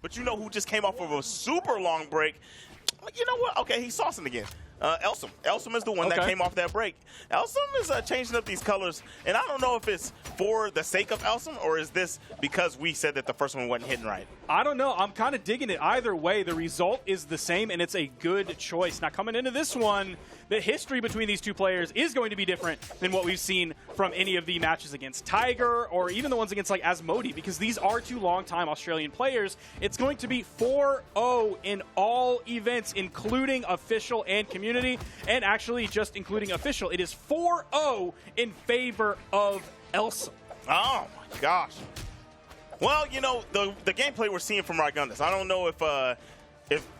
but you know who just came off of a super long break? You know what? Okay, he's saucing again. Elsom. Elsom is the one that came off that break. Elsom is changing up these colors, and I don't know if it's for the sake of Elsom or is this because we said that the first one wasn't hitting right. I don't know. I'm kind of digging it. Either way, the result is the same, and it's a good choice. Now, coming into this one, the history between these two players is going to be different than what we've seen from any of the matches against Tiger or even the ones against like Asmodee, because these are two long-time Australian players. It's going to be 4-0 in all events, including official and community, and actually just including official. It is 4-0 in favor of Elsom. Oh, my gosh. Well, you know, the gameplay we're seeing from Rygunduz, I don't know if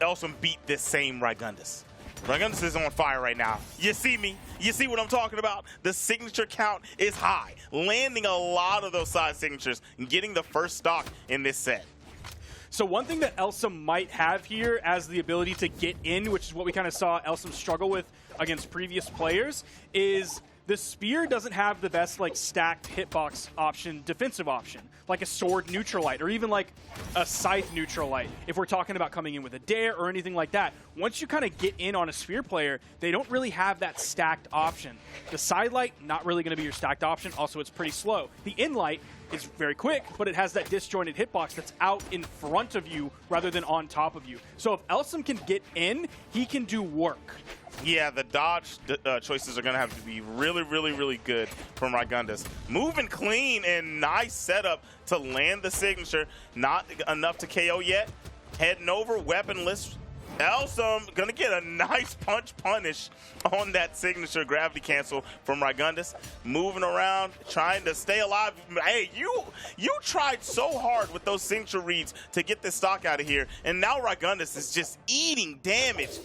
Elsom beat this same Rygunduz. Rygunduz is on fire right now. You see me? You see what I'm talking about? The signature count is high, landing a lot of those side signatures and getting the first stock in this set. So one thing that Elsom might have here as the ability to get in, which is what we kind of saw Elsom struggle with against previous players, is the spear doesn't have the best like stacked hitbox option, defensive option, like a sword neutral light or even like a scythe neutral light. If we're talking about coming in with a dare or anything like that, once you kind of get in on a spear player, they don't really have that stacked option. The side light, not really going to be your stacked option. Also, it's pretty slow. The in light is very quick, but it has that disjointed hitbox that's out in front of you rather than on top of you. So if Elsom can get in, he can do work. Yeah, the dodge choices are going to have to be really, really, really good from Rygunduz. Moving clean and nice setup to land the signature. Not enough to KO yet. Heading over, weaponless. Elsom going to get a nice punch punish on that signature gravity cancel from Rygunduz. Moving around, trying to stay alive. Hey, you tried so hard with those signature reads to get this stock out of here, and now Rygunduz is just eating damage.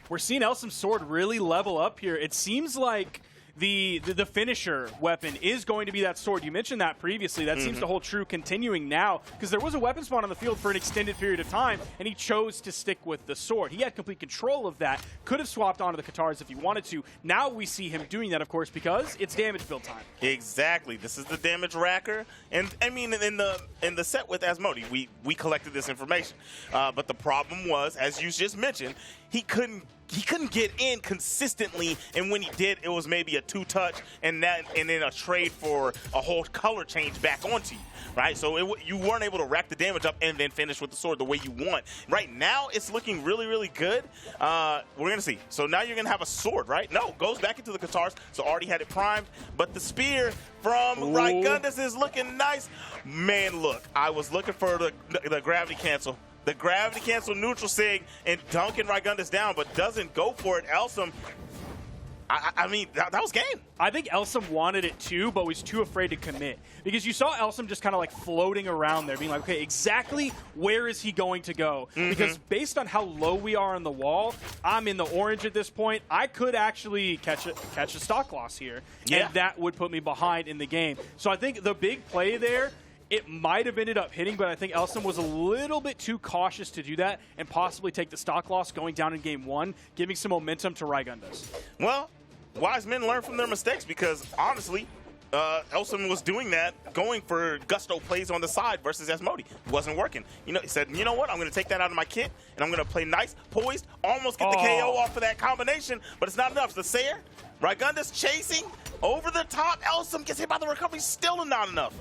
We're seeing Elsom's sword really level up here. It seems like the finisher weapon is going to be that sword. You mentioned that previously. That seems to hold true continuing now, because there was a weapon spawn on the field for an extended period of time, and he chose to stick with the sword. He had complete control of that. Could have swapped onto the Katars if he wanted to. Now we see him doing that, of course, because it's damage build time. Exactly. This is the damage racker. And I mean, in the set with Asmodee, we collected this information. But the problem was, as you just mentioned, he couldn't get in consistently, and when he did, it was maybe a two-touch and then a trade for a whole color change back onto you, right? So you weren't able to rack the damage up and then finish with the sword the way you want. Right now, it's looking really, really good. We're going to see. So now you're going to have a sword, right? No, goes back into the Katars, so already had it primed, but the spear from Rygunduz is looking nice. Man, look, I was looking for the gravity cancel. The gravity cancel neutral sig and dunking Rygunduz down, but doesn't go for it. Elsom, I mean, that was game. I think Elsom wanted it too, but was too afraid to commit. Because you saw Elsom just kind of like floating around there, being like, okay, exactly where is he going to go? Because based on how low we are on the wall, I'm in the orange at this point. I could actually catch a stock loss here, and that would put me behind in the game. So I think the big play there, it might have ended up hitting, but I think Elsom was a little bit too cautious to do that and possibly take the stock loss going down in game one, giving some momentum to Rygunduz. Well, wise men learn from their mistakes, because honestly, Elsom was doing that, going for gusto plays on the side versus Asmodee. It wasn't working. You know, he said, you know what, I'm going to take that out of my kit, and I'm going to play nice, poised, almost get the KO off of that combination, but it's not enough. The Sayer, Rygunduz chasing, over the top, Elsom gets hit by the recovery, still not enough.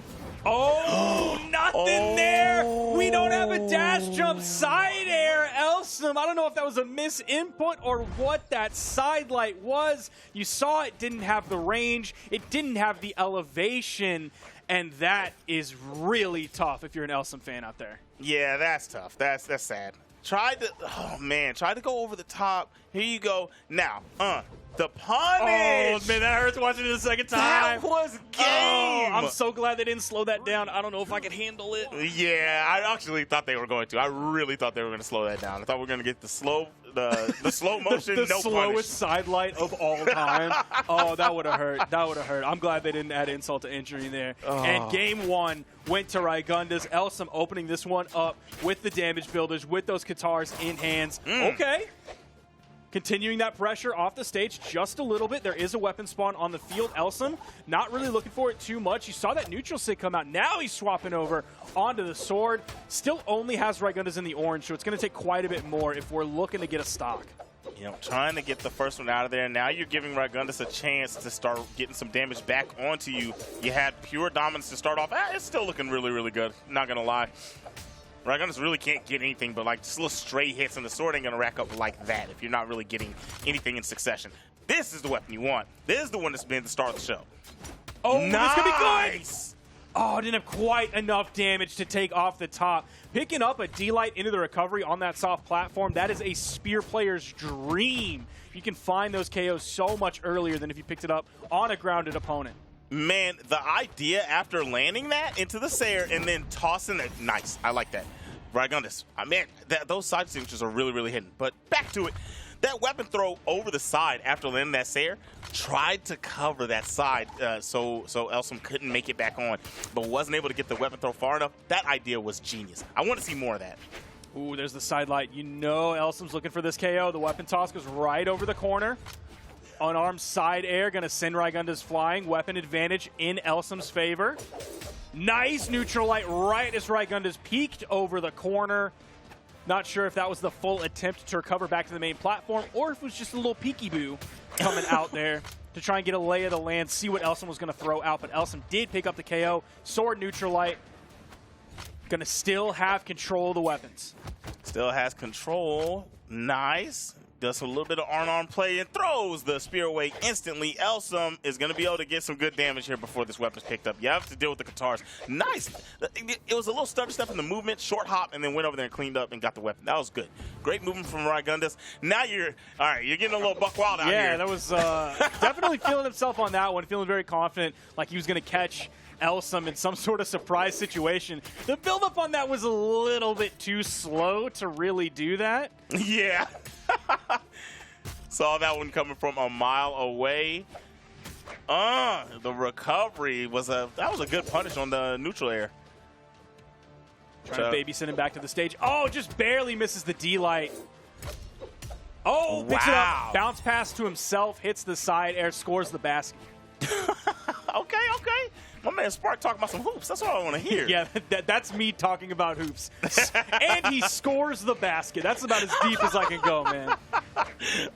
Oh, nothing there. We don't have a dash jump side air. Elsom, I don't know if that was a misinput or what that side light was. You saw it didn't have the range. It didn't have the elevation. And that is really tough if you're an Elsom fan out there. Yeah, that's tough. That's sad. Tried to go over the top. Here you go. Now, the punish. Oh, man, that hurts watching it the second time. That was game. Oh, I'm so glad they didn't slow that down. I don't know if I could handle it. Yeah, I actually thought they were going to. I really thought they were going to slow that down. I thought we were going to get the slow motion, the no slowest punish. side light of all time. Oh, that would have hurt. That would have hurt. I'm glad they didn't add insult to injury there. And game one went to Rygunduz. Elsom opening this one up with the damage builders, with those Katars in hands. Okay. continuing that pressure off the stage just a little bit. There is a weapon spawn on the field. Elsom not really looking for it too much. You saw that neutral sig come out. Now he's swapping over onto the sword. Still only has Rygunduz in the orange, so it's going to take quite a bit more if we're looking to get a stock. You know, trying to get the first one out of there. Now you're giving Rygunduz a chance to start getting some damage back onto you. You had pure dominance to start off. It's still looking really, really good. Not going to lie. Rygunduz really can't get anything but like just little stray hits, and the sword ain't going to rack up like that if you're not really getting anything in succession. This is the weapon you want. This is the one that's been the star of the show. Oh, nice. This could be good. Oh, didn't have quite enough damage to take off the top. Picking up a D-Light into the recovery on that soft platform, that is a Spear player's dream. You can find those KOs so much earlier than if you picked it up on a grounded opponent. Man, the idea after landing that into the Sayer and then tossing it, nice. I like that. Rygunduz, man, those side signatures are really, really hidden. But back to it. That weapon throw over the side after landing that Sayer tried to cover that side so Elsom couldn't make it back on, but wasn't able to get the weapon throw far enough. That idea was genius. I want to see more of that. Ooh, there's the side light. You know Elsom's looking for this KO. The weapon toss goes right over the corner. Unarmed side air, going to send Rygunduz flying. Weapon advantage in Elsom's favor. Nice neutral light right as Rygunduz peeked over the corner. Not sure if that was the full attempt to recover back to the main platform or if it was just a little peekaboo coming out there to try and get a lay of the land, see what Elsom was going to throw out. But Elsom did pick up the KO. Sword neutral light. Going to still have control of the weapons. Still has control. Nice. Does a little bit of arm play and throws the spear away instantly. Elsom is going to be able to get some good damage here before this weapon's picked up. You have to deal with the Katars. Nice. It was a little stutter step in the movement, short hop, and then went over there and cleaned up and got the weapon. That was good. Great movement from Rygunduz. Now you're getting a little buck wild out here. Yeah, that was definitely feeling himself on that one, feeling very confident, like he was going to catch Elsom in some sort of surprise situation. The build-up on that was a little bit too slow to really do that. Yeah. Saw that one coming from a mile away. The recovery was that was a good punish on the neutral air. Trying to babysit him back to the stage. Oh, just barely misses the D-Light. Oh, picks it up. Bounce pass to himself, hits the side air, scores the basket. Okay. My man Spark talking about some hoops. That's all I want to hear. Yeah, that's me talking about hoops. And he scores the basket. That's about as deep as I can go, man.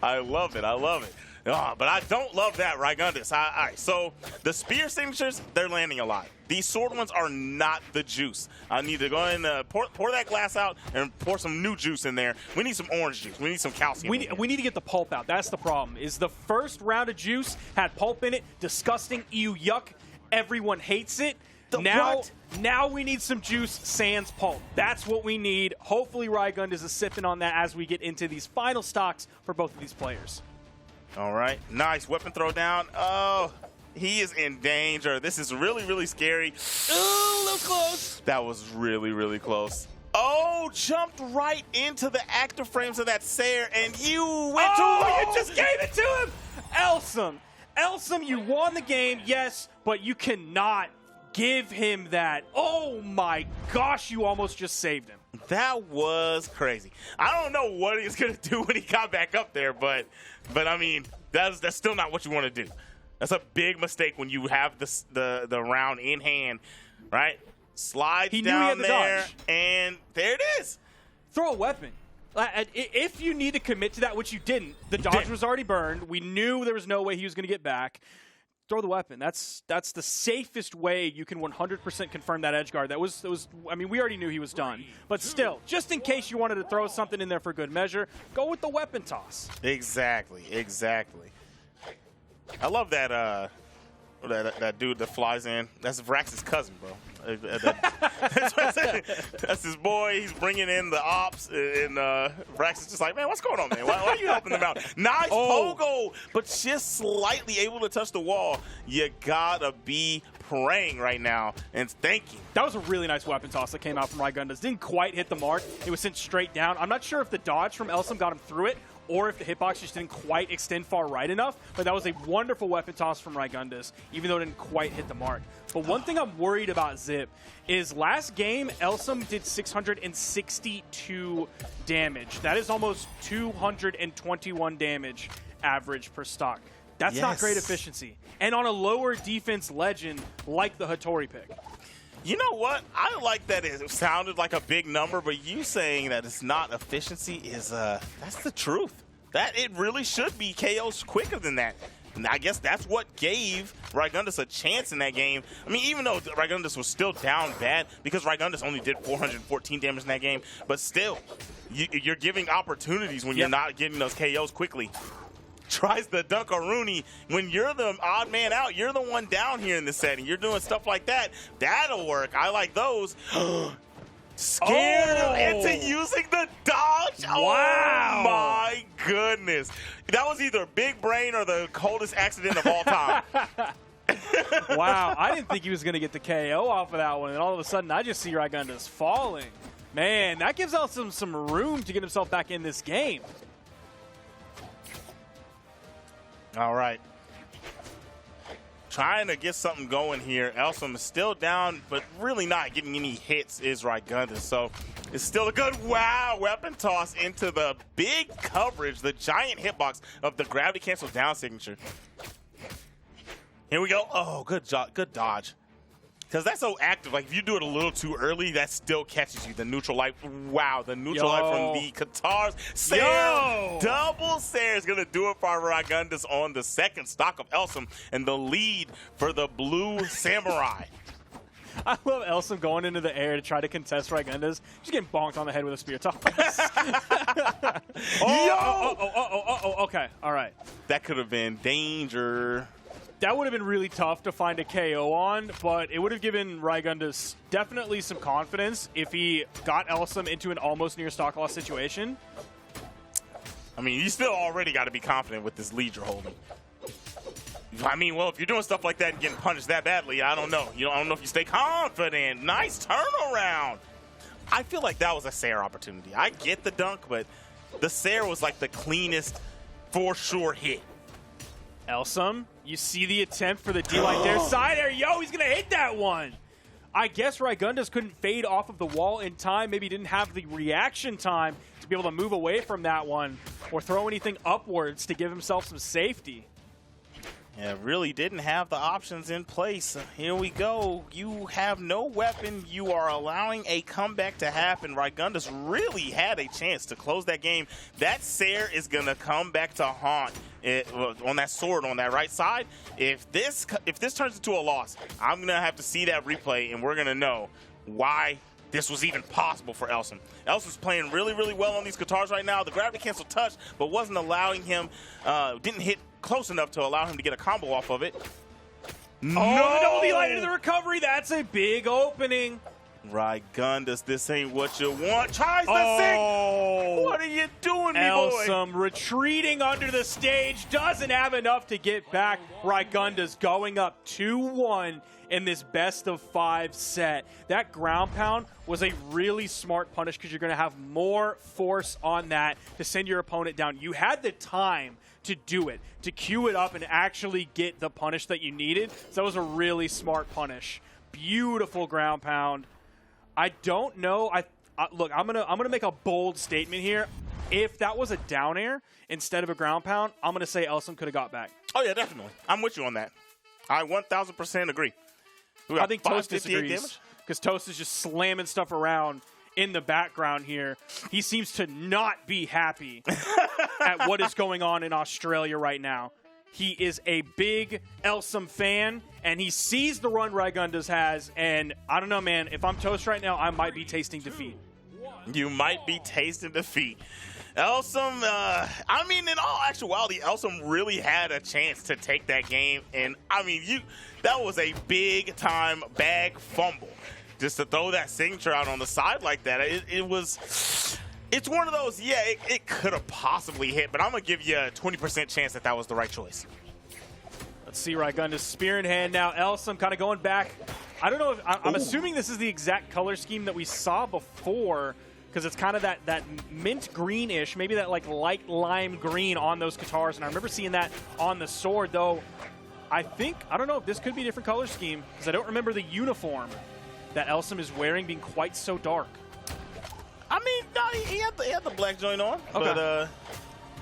I love it. But I don't love that, Rygunduz. All right, so the spear signatures, they're landing a lot. These sword ones are not the juice. I need to go ahead and pour that glass out and pour some new juice in there. We need some orange juice. We need some calcium. We need to get the pulp out. That's the problem. Is the first round of juice had pulp in it. Disgusting. Ew, yuck. Everyone hates it. Now we need some juice sans pulp. That's what we need. Hopefully Rygunduz is sipping on that as we get into these final stocks for both of these players. All right. Nice. Weapon throw down. Oh, he is in danger. This is really, really scary. Oh, that was close. That was really, really close. Oh, jumped right into the active frames of that Sayer, and you went you just gave it to him. Elsom, you won the game, yes, but you cannot give him that. Oh my gosh, you almost just saved him. That was crazy. I don't know what he was going to do when he got back up there, but I mean, that's still not what you want to do. That's a big mistake when you have the round in hand, right? Slides down there, and there it is. Throw a weapon. If you need to commit to that, which you didn't, the dodge was already burned. We knew there was no way he was going to get back. Throw the weapon. That's the safest way you can 100% confirm that edge guard. That was. I mean, we already knew he was done, but still, just in case you wanted to throw something in there for good measure, go with the weapon toss. Exactly. I love that that dude that flies in. That's Vrax's cousin, bro. That's his boy. He's bringing in the ops, and Vrax is just like, man, what's going on, man? Why are you helping them out? Nice pogo, but just slightly able to touch the wall. You gotta be praying right now and thinking. That was a really nice weapon toss that came out from Rygunduz. Didn't quite hit the mark. It was sent straight down. I'm not sure if the dodge from Elsom got him through it or if the hitbox just didn't quite extend far right enough, but that was a wonderful weapon toss from Rygunduz, even though it didn't quite hit the mark. But one thing I'm worried about, Zip, is last game, Elsom did 662 damage. That is almost 221 damage average per stock. That's not great efficiency. And on a lower defense legend like the Hattori pick. You know what? I like that it sounded like a big number, but you saying that it's not efficiency is, that's the truth. That it really should be KOs quicker than that. And I guess that's what gave Rygunduz a chance in that game. I mean, even though Rygunduz was still down bad, because Rygunduz only did 414 damage in that game, but still, you're giving opportunities when you're not getting those KOs quickly. Tries the Dunkaroonie. When you're the odd man out, you're the one down here in the setting. You're doing stuff like that. That'll work. I like those. Scared him into using the dodge. Wow. Oh my goodness. That was either big brain or the coldest accident of all time. Wow, I didn't think he was going to get the KO off of that one, and all of a sudden I just see Rygunduz falling. Man, that gives Elsom some room to get himself back in this game. All right. Trying to get something going here. Elsom is still down, but really not getting any hits is Rygunduz. So it's still a good weapon toss into the big coverage, the giant hitbox of the gravity cancel down signature. Here we go. Oh, good dodge. Because that's so active. Like, if you do it a little too early, that still catches you. The neutral light. Wow, the neutral light from the Katars. Sair, double Sair is going to do it for Rygunduz on the second stock of Elsom and the lead for the Blue Samurai. I love Elsom going into the air to try to contest Rygunduz. Just getting bonked on the head with a spear toss. Okay, all right. That could have been danger. That would have been really tough to find a KO on, but it would have given Rygunduz definitely some confidence if he got Elsom into an almost near stock loss situation. I mean, you still already got to be confident with this lead you're holding. I mean, well, if you're doing stuff like that and getting punished that badly, I don't know. I don't know if you stay confident. Nice turnaround. I feel like that was a Sair opportunity. I get the dunk, but the Sair was like the cleanest, for sure hit. Elsom, you see the attempt for the D-Light there. Side air, he's going to hit that one. I guess Rygunduz couldn't fade off of the wall in time. Maybe didn't have the reaction time to be able to move away from that one or throw anything upwards to give himself some safety. Yeah, really didn't have the options in place. Here we go. You have no weapon. You are allowing a comeback to happen. Rygunduz really had a chance to close that game. That Sair is going to come back to haunt it, on that sword on that right side. If this turns into a loss, I'm going to have to see that replay, and we're going to know why this was even possible for Elsom. Elsom's playing really, really well on these Katars right now. The gravity cancel touched, but wasn't allowing him, didn't hit close enough to allow him to get a combo off of it. No! The double D-Light into the recovery. That's a big opening. Rygunduz, this ain't what you want. Tries the sink. What are you doing, me boy? Elsom retreating under the stage. Doesn't have enough to get back. Rygunduz going up 2-1 in this best-of-5 set. That ground pound was a really smart punish because you're going to have more force on that to send your opponent down. You had the time to do it, to queue it up and actually get the punish that you needed. So that was a really smart punish. Beautiful ground pound. I don't know. Look, I'm gonna make a bold statement here. If that was a down air instead of a ground pound, I'm gonna say Elsom could have got back. Oh yeah, definitely. I'm with you on that. I 1,000% agree. I think Toast disagrees because Toast is just slamming stuff around in the background here. He seems to not be happy at what is going on in Australia right now. He is a big Elsom fan, and he sees the run Rygunduz has, and I don't know, man. If I'm Toast right now, I might be tasting defeat. You might be tasting defeat. Elsom, I mean, in all actuality, Elsom really had a chance to take that game, and I mean, that was a big-time bag fumble. Just to throw that signature out on the side like that, it's one of those, yeah, it could have possibly hit, but I'm going to give you a 20% chance that was the right choice. Let's see Rygunduz spear in hand now. Elsom kind of going back. I don't know if I'm assuming this is the exact color scheme that we saw before, because it's kind of that mint greenish, maybe that like light lime green on those Katars, and I remember seeing that on the sword, though. I don't know if this could be a different color scheme, because I don't remember the uniform that Elsom is wearing being quite so dark. I mean, no, he had the black joint on, okay. But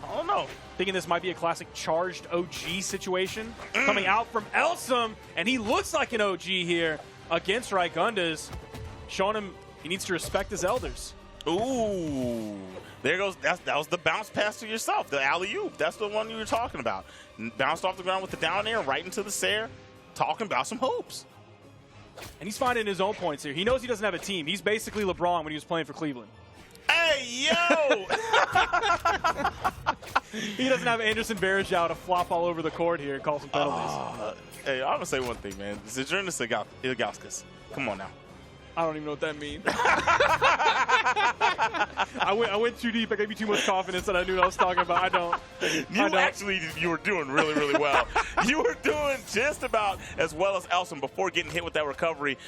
I don't know. Thinking this might be a classic charged OG situation coming out from Elsom, and he looks like an OG here against Rygunduz, showing him he needs to respect his elders. Ooh, there goes, that was the bounce pass to yourself, the alley-oop. That's the one you were talking about. Bounced off the ground with the down air right into the Sair, talking about some hoops. And he's finding his own points here. He knows he doesn't have a team. He's basically LeBron when he was playing for Cleveland. Hey, yo! He doesn't have Anderson Varejao to flop all over the court here and call some penalties. Hey, I'm going to say one thing, man. Zydrunas Ilgauskas. Come on now. I don't even know what that means. I went too deep. I gave you too much confidence that I knew what I was talking about. I don't. Actually, you were doing really, really well. You were doing just about as well as Elsom before getting hit with that recovery.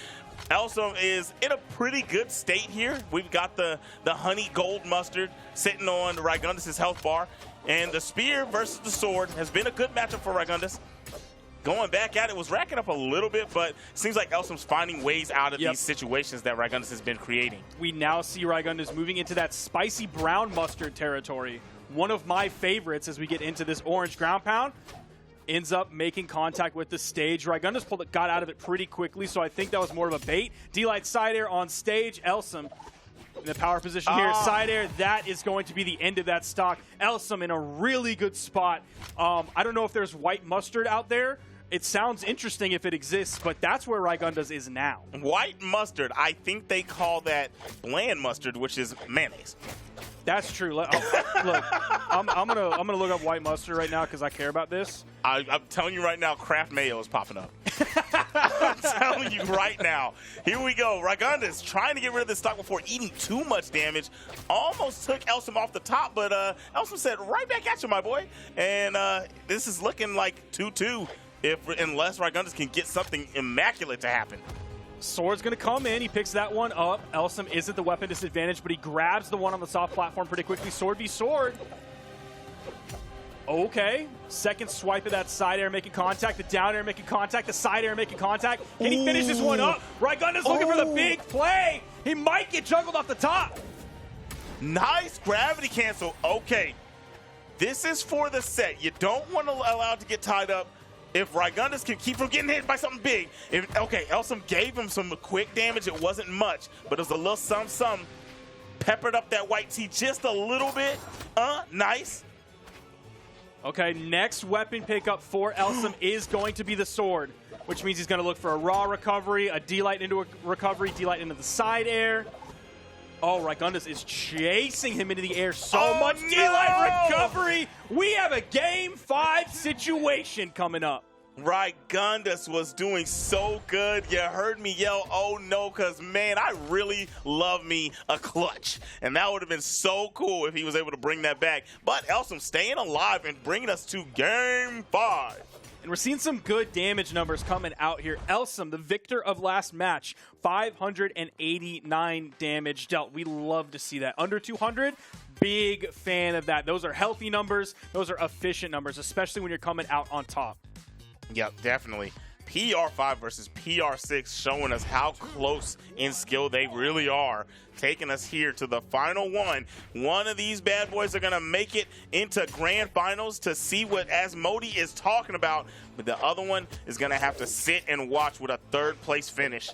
Elsom is in a pretty good state here. We've got the honey gold mustard sitting on Rygunduz' health bar. And the spear versus the sword has been a good matchup for Rygunduz. Going back at it was racking up a little bit, but it seems like Elsom's finding ways out of these situations that Rygunduz has been creating. We now see Rygunduz moving into that spicy brown mustard territory. One of my favorites as we get into this orange ground pound. Ends up making contact with the stage. Rygunduz got out of it pretty quickly, so I think that was more of a bait. D-Light side air on stage. Elsom in the power position here. Side air, that is going to be the end of that stock. Elsom in a really good spot. I don't know if there's white mustard out there. It sounds interesting if it exists, but that's where Rygunduz is now. White mustard, I think they call that bland mustard, which is mayonnaise. That's true. Look, I'm gonna look up white mustard right now because I care about this. I'm telling you right now, Kraft mayo is popping up. I'm telling you right now. Here we go. Rygunduz trying to get rid of this stock before eating too much damage. Almost took Elsom off the top, but Elsom said, right back at you, my boy. And this is looking like 2-2 unless Rygunduz can get something immaculate to happen. Sword's going to come in. He picks that one up. Elsom isn't the weapon disadvantage, but he grabs the one on the soft platform pretty quickly. Sword v sword. Okay. Second swipe of that side air making contact. The down air making contact. The side air making contact. Can he finish this one up? Rygunduz looking for the big play. He might get juggled off the top. Nice gravity cancel. Okay. This is for the set. You don't want to allow it to get tied up. If Rygunduz can keep from getting hit by something big. Okay, Elsom gave him some quick damage. It wasn't much, but it was a little some. Peppered up that white tee just a little bit. Nice. Okay, next weapon pickup for Elsom is going to be the sword, which means he's going to look for a raw recovery, a D-Light into a recovery, D-Light into the side air. Oh, Rygunduz is chasing him into the air. So much D-Light recovery. We have a Game 5 situation coming up. Rygunduz was doing so good. You heard me yell, oh no, because, man, I really love me a clutch. And that would have been so cool if he was able to bring that back. But Elsom staying alive and bringing us to Game 5. And we're seeing some good damage numbers coming out here. Elsom, the victor of last match, 589 damage dealt. We love to see that. Under 200, big fan of that. Those are healthy numbers. Those are efficient numbers, especially when you're coming out on top. Yep, definitely. PR5 versus PR6 showing us how close in skill they really are. Taking us here to the final one. One of these bad boys are going to make it into grand finals to see what Asmodee is talking about. But the other one is going to have to sit and watch with a third place finish.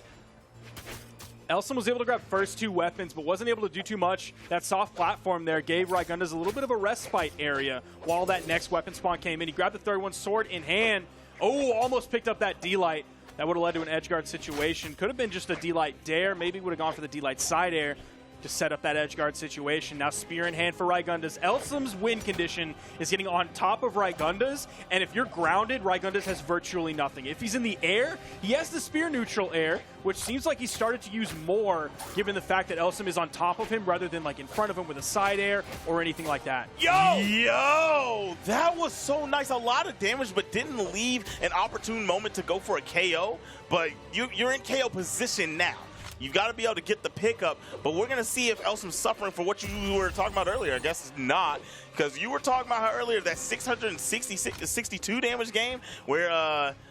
Elsom was able to grab first two weapons, but wasn't able to do too much. That soft platform there gave Rygunduz a little bit of a respite area while that next weapon spawn came in. He grabbed the third one, sword in hand. Oh, almost picked up that D-Light. That would have led to an edge guard situation. Could have been just a D-Light dare. Maybe would have gone for the D-Light side air. to set up that edge guard situation. Now spear in hand for Rygunduz. Elsom's win condition is getting on top of Rygunduz, and if you're grounded, Rygunduz has virtually nothing. If he's in the air, he has the spear neutral air, which seems like he started to use more given the fact that Elsom is on top of him rather than like in front of him with a side air or anything like that. Yo, that was so nice. A lot of damage, but didn't leave an opportune moment to go for a KO. But you're in KO position now. You've got to be able to get the pickup, but we're going to see if Elsom's suffering for what you were talking about earlier. I guess it's not, because you were talking about how earlier that 662 damage game where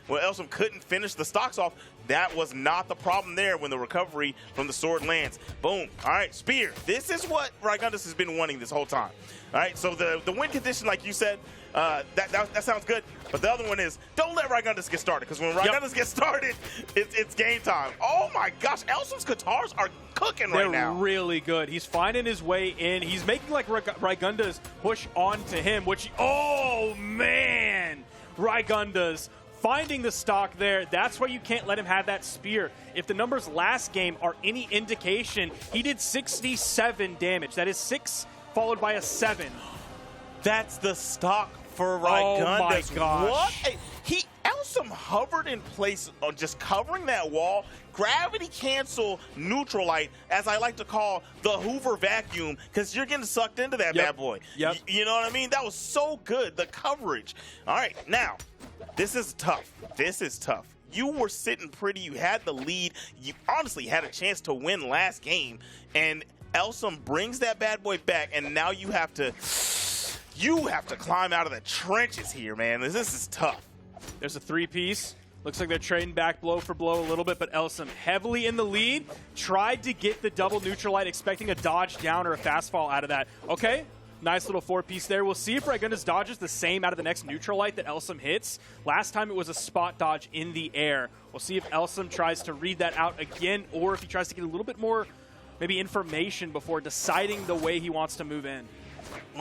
Elsom couldn't finish the stocks off. That was not the problem there when the recovery from the sword lands. Boom. All right, spear. This is what Rygunduz has been wanting this whole time. All right, so the win condition, like you said, that sounds good. But the other one is, don't let Rygunduz get started, because when Rygunduz gets started, it's game time. Oh my gosh, Elsom's guitars are cooking right now. They're really good. He's finding his way in. He's making like Rygunduz push onto him, which, oh man, Rygunduz finding the stock there. That's why you can't let him have that spear. If the numbers last game are any indication, he did 67 damage. That is 6 followed by a 7. That's the stock for Rygunduz. Oh my gosh. What? Elsom hovered in place on just covering that wall. Gravity cancel neutral light, as I like to call the Hoover vacuum, because you're getting sucked into that bad boy. You know what I mean? That was so good, the coverage. All right, now, this is tough. This is tough. You were sitting pretty. You had the lead. You honestly had a chance to win last game, and Elsom brings that bad boy back, and now you have to climb out of the trenches here, man. This is tough. There's a 3-piece. Looks like they're trading back blow for blow a little bit, but Elsom heavily in the lead. Tried to get the double neutral light, expecting a dodge down or a fast fall out of that. Okay, nice little 4-piece there. We'll see if Rygunduz dodges the same out of the next neutral light that Elsom hits. Last time it was a spot dodge in the air. We'll see if Elsom tries to read that out again, or if he tries to get a little bit more maybe information before deciding the way he wants to move in.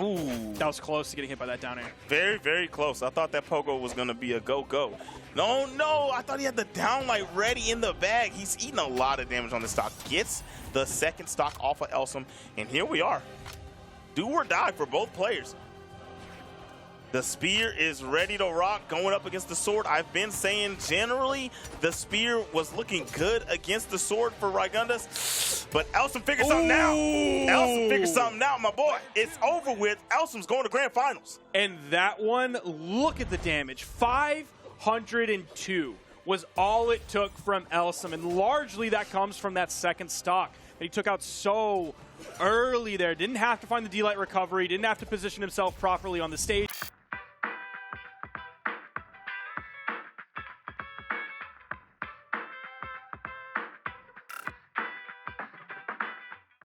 Ooh. That was close to getting hit by that down air. Very, very close. I thought that pogo was going to be a go-go. No, I thought he had the down light ready in the bag. He's eating a lot of damage on the stock. Gets the second stock off of Elsom, and here we are. Do or die for both players. The spear is ready to rock, going up against the sword. I've been saying generally the spear was looking good against the sword for Rygunduz, but Elsom figured something out. Elsom figured something out, my boy. It's over with. Elsom's going to grand finals. And that one, look at the damage. 502 was all it took from Elsom, and largely that comes from that second stock that he took out so early there. Didn't have to find the D-Light recovery, didn't have to position himself properly on the stage.